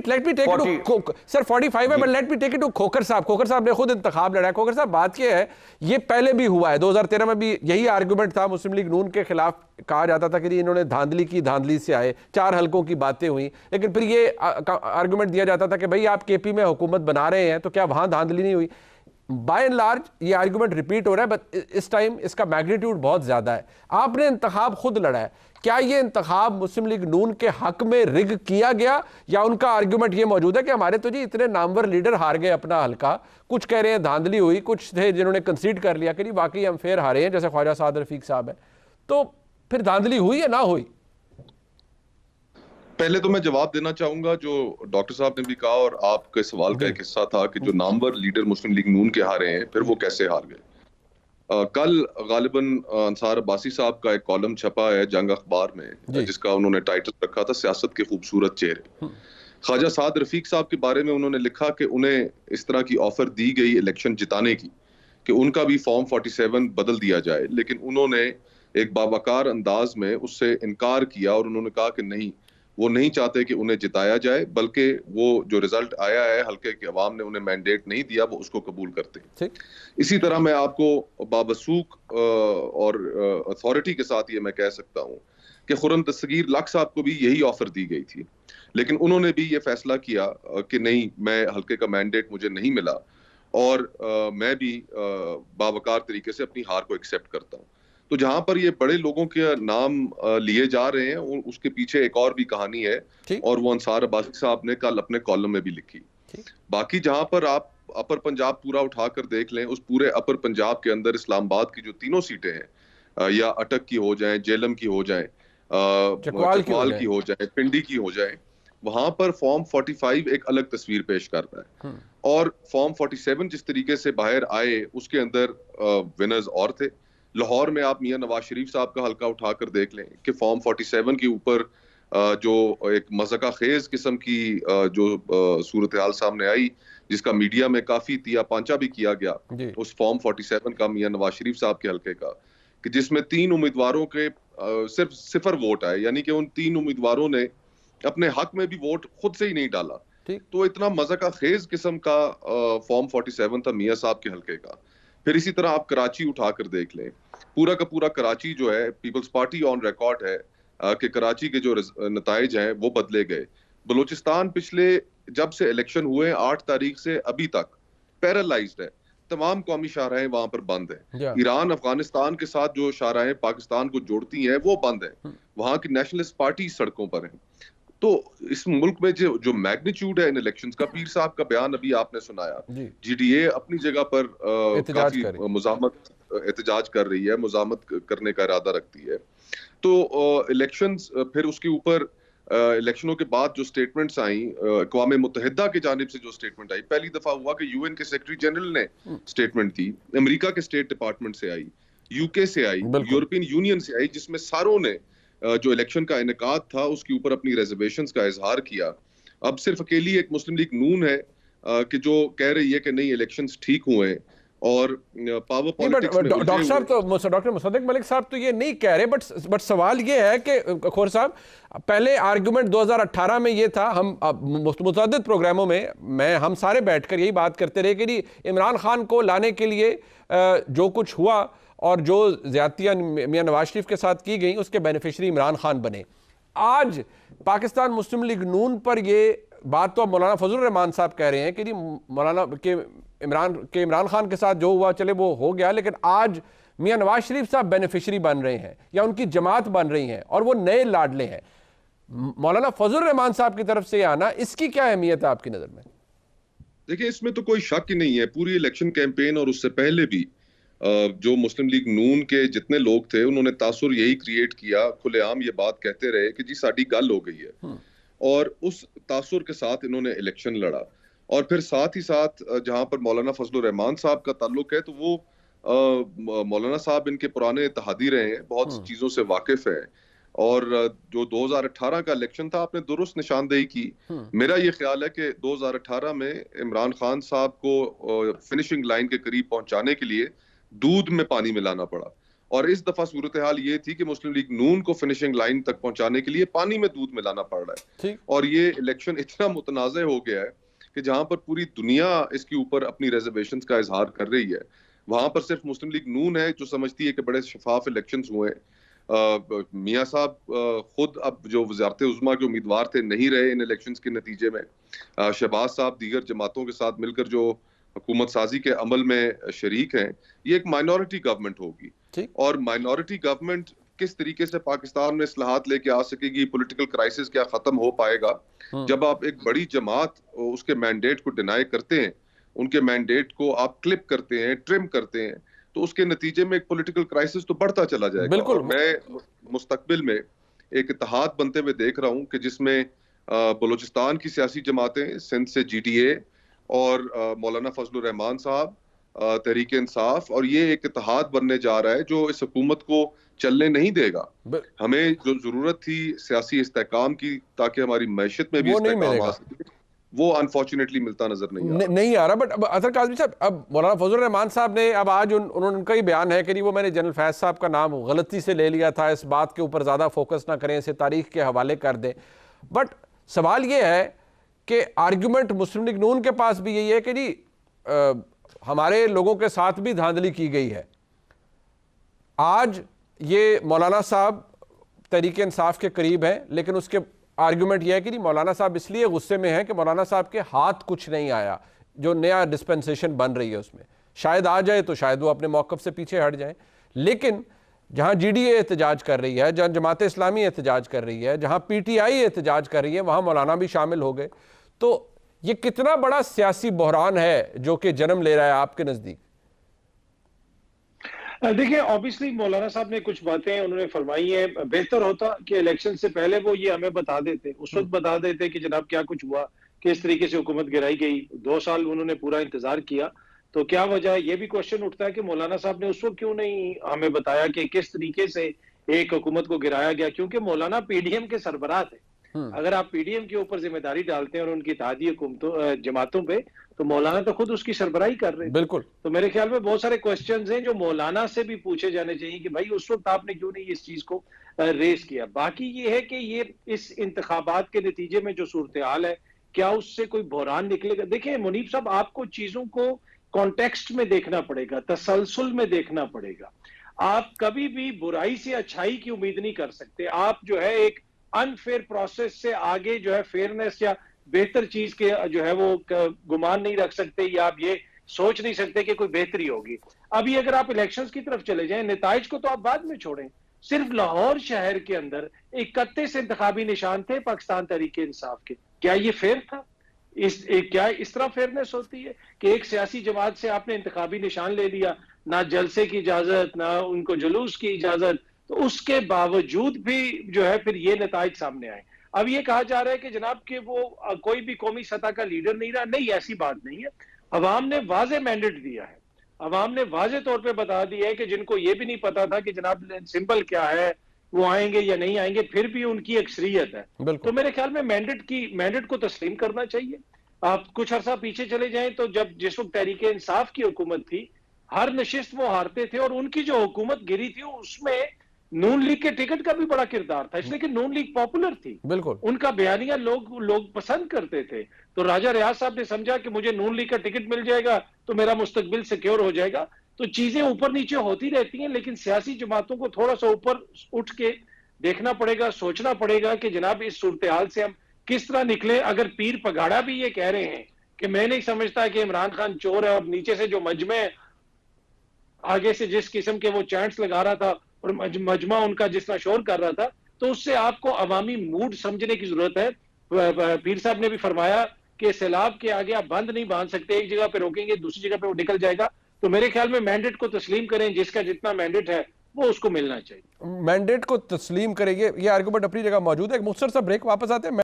Late me take it to sir 45 है, but let me take it to Khokhar साहब ने खुद इंतखाब लड़ा है। खोखर साहब, बात ये है, ये पहले भी हुआ है, 2013 में भी यही आर्गुमेंट था, मुस्लिम लीग नून के खिलाफ कहा जाता था कि इन्होंने धांधली की, धांधली से आए, 4 हलकों की बातें हुई, लेकिन फिर ये आर्गुमेंट दिया जाता था कि भाई आप केपी में हुकूमत बना रहे हैं तो क्या वहां धांधली नहीं हुई। बाय एंड लार्ज ये आर्गुमेंट रिपीट हो रहा है, बट इस टाइम इसका मैग्नीट्यूड बहुत ज्यादा है। आपने इंतखाब खुद लड़ा है, क्या ये इंतखाब मुस्लिम लीग नून के हक में रिग किया गया, या उनका आर्गुमेंट ये मौजूद है कि हमारे तो जी इतने नामवर लीडर हार गए अपना हलका, कुछ कह रहे हैं धांधली हुई, कुछ थे जिन्होंने कंसीड कर लिया कि जी वाकई हम फेर हारे हैं, जैसे ख्वाजा साद रफीक साहब है, तो फिर धांधली हुई या ना हुई? पहले तो मैं जवाब देना चाहूंगा जो डॉक्टर साहब ने भी कहा और आपके सवाल का एक हिस्सा था कि जो नामवर लीडर मुस्लिम लीग नून के हारे हैं, फिर वो कैसे हार गए। कल गालिबन अंसार अब्बासी साहब का एक कॉलम छपा है जंग अखबार में, जिसका उन्होंने टाइटल रखा था सियासत के खूबसूरत चेहरे। ख्वाजा साद रफीक साहब के बारे में उन्होंने लिखा कि उन्हें इस तरह की ऑफर दी गई इलेक्शन जिताने की कि उनका भी फॉर्म 47 बदल दिया जाए, लेकिन उन्होंने एक बावकार अंदाज में उससे इनकार किया और उन्होंने कहा कि नहीं, वो नहीं चाहते कि उन्हें जिताया जाए, बल्कि वो जो रिजल्ट आया है हल्के के अवाम ने उन्हें मैंडेट नहीं दिया, वो उसको कबूल करते हैं। इसी तरह मैं आपको बावसूख और अथॉरिटी के साथ ये मैं कह सकता हूँ कि खुर्रम दस्तगीर लक साहब को भी यही ऑफर दी गई थी, लेकिन उन्होंने भी ये फैसला किया कि नहीं, मैं हल्के का मैंडेट मुझे नहीं मिला और मैं भी बावकार तरीके से अपनी हार को एक्सेप्ट करता हूँ। तो जहां पर ये बड़े लोगों के नाम लिए जा रहे हैं, उसके पीछे एक और भी कहानी है, और वो अंसार अब्बासी साहब ने कल अपने कॉलम में भी लिखी। बाकी जहां पर आप अपर पंजाब पूरा उठाकर देख लें, उस पूरे अपर पंजाब के अंदर इस्लामाबाद की जो 3 सीटें हैं, या अटक की हो जाएं, जेलम की हो जाएं, चकवाल की हो जाए, पिंडी की हो जाए, वहां पर फॉर्म 45 एक अलग तस्वीर पेश कर रहा है। और फॉर्म 47 जिस तरीके से बाहर आए, उसके अंदर विनर्स और थे। लाहौर में आप मियां नवाज शरीफ साहब का हल्का उठाकर देख लें कि फॉर्म 47 के ऊपर जो एक मज़ाक़ा खेज किस्म की जो सूरत हाल सामने आई, जिसका मीडिया में काफी तिया पांचा भी किया गया, उस फॉर्म 47 का मियां नवाज शरीफ साहब के हल्के का, कि जिसमें 3 उम्मीदवारों के सिर्फ 0 वोट आए, यानी कि उन 3 उम्मीदवारों ने अपने हक में भी वोट खुद से ही नहीं डाला। तो इतना मज़ाक़ा खेज किस्म का फॉर्म 47 था मियां साहब के हल्के का। फिर इसी तरह आप कराची उठाकर देख लें, पूरा का पूरा कराची जो है, पीपल्स पार्टी ऑन रिकॉर्ड है कि कराची के जो नताइज हैं वो बदले गए। बलूचिस्तान पिछले जब से इलेक्शन हुए 8 तारीख से अभी तक पैरालाइज्ड है, तमाम कौमी शाहराहें वहां पर बंद है। ईरान अफगानिस्तान के साथ जो शाहराहें पाकिस्तान को जोड़ती हैं वो बंद है, वहां की नेशनलिस्ट पार्टी सड़कों पर है। तो इस मुल्क में जो मैग्नीट्यूड है इन इलेक्शंस का, पीर साहब का बयान अभी आपने सुनाया, जीडीए अपनी जगह पर काफी एहतजाज कर रही है, मुजामत करने का इरादा रखती है। तो इलेक्शंस, फिर उसके ऊपर इलेक्शनों के बाद जो स्टेटमेंट्स आई, अक़वाम मुत्तहिदा की जानिब से जो स्टेटमेंट आई, पहली दफा हुआ कि यूएन के सेक्रेटरी जनरल ने स्टेटमेंट दी, अमेरिका के स्टेट डिपार्टमेंट से आई, यूके से आई, यूरोपियन यूनियन से आई, जिसमें सारों ने जो इलेक्शन का इनेकाद था उसके ऊपर अपनी रिजर्वेशंस का इजहार किया। अब सिर्फ अकेली एक मुस्लिम लीग नून है कि जो कह रही है कि नहीं, इलेक्शंस ठीक हुए हैं और पावर पॉलिटिक्स में डॉक्टर साहब तो डॉक्टर मुसद्दिक मलिक साहब तो ये नहीं कह रहे, बट सवाल ये है कि खोर साहब, पहले आर्गुमेंट 2018 में ये था, हम मुतअद्दिद प्रोग्रामों में हम सारे बैठकर यही बात करते रहे कि इमरान खान को लाने के लिए जो कुछ हुआ और जो ज्यादतियां मियां नवाज शरीफ के साथ की गई, उसके बेनिफिशरी इमरान खान बने। आज पाकिस्तान मुस्लिम लीग नून पर ये बात तो मौलाना फजल रहमान साहब कह रहे हैं कि मौलाना के इमरान खान के साथ जो हुआ चले वो हो गया, लेकिन आज मियां नवाज शरीफ साहब बेनिफिशरी बन रहे हैं या उनकी जमात बन रही हैं और वो नए लाडले हैं। मौलाना फजल रहमान साहब की तरफ से आना, इसकी क्या अहमियत है आपकी नजर में? देखिए, इसमें तो कोई शक ही नहीं है, पूरी इलेक्शन कैंपेन और उससे पहले भी जो मुस्लिम लीग नून के जितने लोग थे उन्होंने तासुर यही क्रिएट किया, खुलेआम ये बात कहते रहे कि जी साड़ी गल हो गई है, और उस तासुर के साथ इन्होंने इलेक्शन लड़ा। और फिर साथ ही साथ जहां पर मौलाना फजल रहमान साहब का ताल्लुक है, तो वो मौलाना साहब इनके पुराने इत्तेहादी रहे हैं, बहुत चीजों से वाकिफ है। और जो 2018 का इलेक्शन था, आपने दुरुस्त निशानदेही की। मेरा ये ख्याल है कि 2018 में इमरान खान साहब को फिनिशिंग लाइन के करीब पहुंचाने के लिए दूध में पानी मिलाना पड़ा, और इस दफा सूरत हाल ये थी कि मुस्लिम लीग नून को फिनिशिंग लाइन तक पहुंचाने के लिए पानी में दूध मिलाना पड़ रहा है। ठीक। और ये इलेक्शन इतना मुतनाज़ हो गया है कि जहां पर पूरी दुनिया इसके ऊपर अपनी रिजर्वेशंस का इजहार कर रही है, वहां पर सिर्फ मुस्लिम लीग नून है जो समझती है कि बड़े शफाफ इलेक्शंस हुए। मियां साहब खुद अब जो वजारत उज़्मा के उम्मीदवार थे नहीं रहे इन इलेक्शंस के नतीजे में। शहबाज साहब दीगर जमातों के साथ मिलकर जो हुकूमत साजी के अमल में शरीक हैं, ये एक माइनॉरिटी गवर्नमेंट होगी। और माइनॉरिटी गवर्नमेंट किस तरीके से पाकिस्तान में इस्लाहात लेके आ सकेगी, पॉलिटिकल क्राइसिस क्या खत्म हो पाएगा जब आप एक बड़ी जमात उसके मैंडेट को डिनाई करते हैं, उनके मैंडेट को आप क्लिप करते हैं, ट्रिम करते हैं, तो उसके नतीजे में एक पॉलिटिकल क्राइसिस तो बढ़ता चला जाएगा। बिल्कुल। और मैं मुस्तकबिल में एक इत्तेहाद बनते हुए देख रहा हूं कि जिसमें बलूचिस्तान की सियासी जमातें, सिंध से GDA और मौलाना फजलुर रहमान साहब, तहरीक इंसाफ, और ये एक इत्तेहाद बनने जा रहा है जो इस हुकूमत को चलने नहीं देगा। हमें जो जरूरत थी सियासी इस्तेहकाम की ताकि हमारी मैशत में भी इस्तेहकाम आ सके, वो अनफॉर्चुनेटली मिलता नजर नहीं आ रहा। बट अब अतर काज़मी साहब, अब मौलाना फजलुर रहमान साहब ने अब आज उनका ही बयान है कि वो मैंने जनरल फैज साहब का नाम गलती से ले लिया था, इस बात के ऊपर ज़्यादा फोकस ना करें, इसे तारीख के हवाले कर दें। बट सवाल ये है कि आर्गूमेंट मुस्लिम लीग नून के पास भी यही है कि जी हमारे लोगों के साथ भी धांधली की गई है। आज ये मौलाना साहब तहरीक इंसाफ के करीब हैं, लेकिन उसके आर्गूमेंट यह है कि मौलाना साहब इसलिए गुस्से में हैं कि मौलाना साहब के हाथ कुछ नहीं आया, जो नया डिस्पेंसेशन बन रही है उसमें शायद आ जाए तो शायद वो अपने मौक़िफ़ से पीछे हट जाएं। लेकिन जहां GDA एहतजाज कर रही है, जहां जमात इस्लामी एहतजाज कर रही है, जहां PTI एहतजाज कर रही है, वहां मौलाना भी शामिल हो गए। तो ये कितना बड़ा सियासी बहरान है जो कि जन्म ले रहा है आपके नज़दीक? देखिए, ऑब्वियसली मौलाना साहब ने कुछ बातें उन्होंने फरमाई है। बेहतर होता कि इलेक्शन से पहले वो ये हमें बता देते, उस वक्त बता देते कि जनाब क्या कुछ हुआ, किस तरीके से हुकूमत गिराई गई। 2 साल उन्होंने पूरा इंतजार किया, तो क्या वजह है? ये भी क्वेश्चन उठता है कि मौलाना साहब ने उस वक्त क्यों नहीं हमें बताया कि किस तरीके से एक हुकूमत को गिराया गया, क्योंकि मौलाना PDM के सरबराह थे। अगर आप PDM के ऊपर जिम्मेदारी डालते हैं और उनकी इत्तेहादी हुकूमतों जमातों पे, तो मौलाना तो खुद उसकी सरबराही कर रहे हैं। बिल्कुल। तो मेरे ख्याल में बहुत सारे क्वेश्चंस हैं जो मौलाना से भी पूछे जाने चाहिए कि भाई उस वक्त आपने क्यों नहीं इस चीज को रेस किया। बाकी ये है कि ये इस इंतखाबात के नतीजे में जो सूरत हाल है, क्या उससे कोई बहरान निकलेगा? देखिए मुनीब साहब, आपको चीजों को कॉन्टेक्स्ट में देखना पड़ेगा, तसलसल में देखना पड़ेगा। आप कभी भी बुराई से अच्छाई की उम्मीद नहीं कर सकते। आप जो है एक अनफेयर प्रोसेस से आगे जो है फेयरनेस या बेहतर चीज के जो है वो गुमान नहीं रख सकते, या आप ये सोच नहीं सकते कि कोई बेहतरी होगी। अभी अगर आप इलेक्शंस की तरफ चले जाएं, नताइज को तो आप बाद में छोड़ें, सिर्फ लाहौर शहर के अंदर 31 इंतखाबी निशान थे पाकिस्तान तहरीक इंसाफ के। क्या ये फेयर था? क्या इस तरह फेयरनेस होती है कि एक सियासी जमात से आपने इंतखाबी निशान ले लिया, ना जलसे की इजाजत, ना उनको जुलूस की इजाजत, तो उसके बावजूद भी जो है फिर ये नताइज सामने आए। अब ये कहा जा रहा है कि जनाब कि वो कोई भी कौमी सतह का लीडर नहीं रहा। नहीं, ऐसी बात नहीं है। अवाम ने वाज़े मैंडेट दिया है, अवाम ने वाज़े तौर पे बता दिया है कि जिनको ये भी नहीं पता था कि जनाब सिंबल क्या है, वो आएंगे या नहीं आएंगे, फिर भी उनकी अक्सरियत है। तो मेरे ख्याल में मैंडेट को तस्लीम करना चाहिए। आप कुछ अरसा पीछे चले जाएं तो जिस वक्त तहरीक इंसाफ की हुकूमत थी, हर नशिस्त वो हारते थे, और उनकी जो हुकूमत गिरी थी उसमें नून लीग के टिकट का भी बड़ा किरदार था, इसलिए कि नून लीग पॉपुलर थी। बिल्कुल। उनका बयानिया लोग पसंद करते थे। तो राजा रियाज साहब ने समझा कि मुझे नून लीग का टिकट मिल जाएगा तो मेरा मुस्तकबिल सिक्योर हो जाएगा। तो चीजें ऊपर नीचे होती रहती हैं, लेकिन सियासी जमातों को थोड़ा सा ऊपर उठ के देखना पड़ेगा, सोचना पड़ेगा कि जनाब इस सूरत हाल से हम किस तरह निकले। अगर पीर पगाड़ा भी ये कह रहे हैं कि मैं नहीं समझता कि इमरान खान चोर है, और नीचे से जो मजमे आगे से जिस किस्म के वो चैंट्स लगा रहा था और मजमा उनका जिस तरह शोर कर रहा था, तो उससे आपको अवामी मूड समझने की जरूरत है। पीर साहब ने भी फरमाया कि सैलाब के आगे आप बंद नहीं बांध सकते, एक जगह पे रोकेंगे दूसरी जगह पे वो निकल जाएगा। तो मेरे ख्याल में मैंडेट को तस्लीम करें, जिसका जितना मैंडेट है वो उसको मिलना चाहिए। मैंडेट को तस्लीम करेंगे, ये आर्गुमेंट अपनी जगह मौजूद है। एक मुख्तसर सा ब्रेक, वापस आते हैं।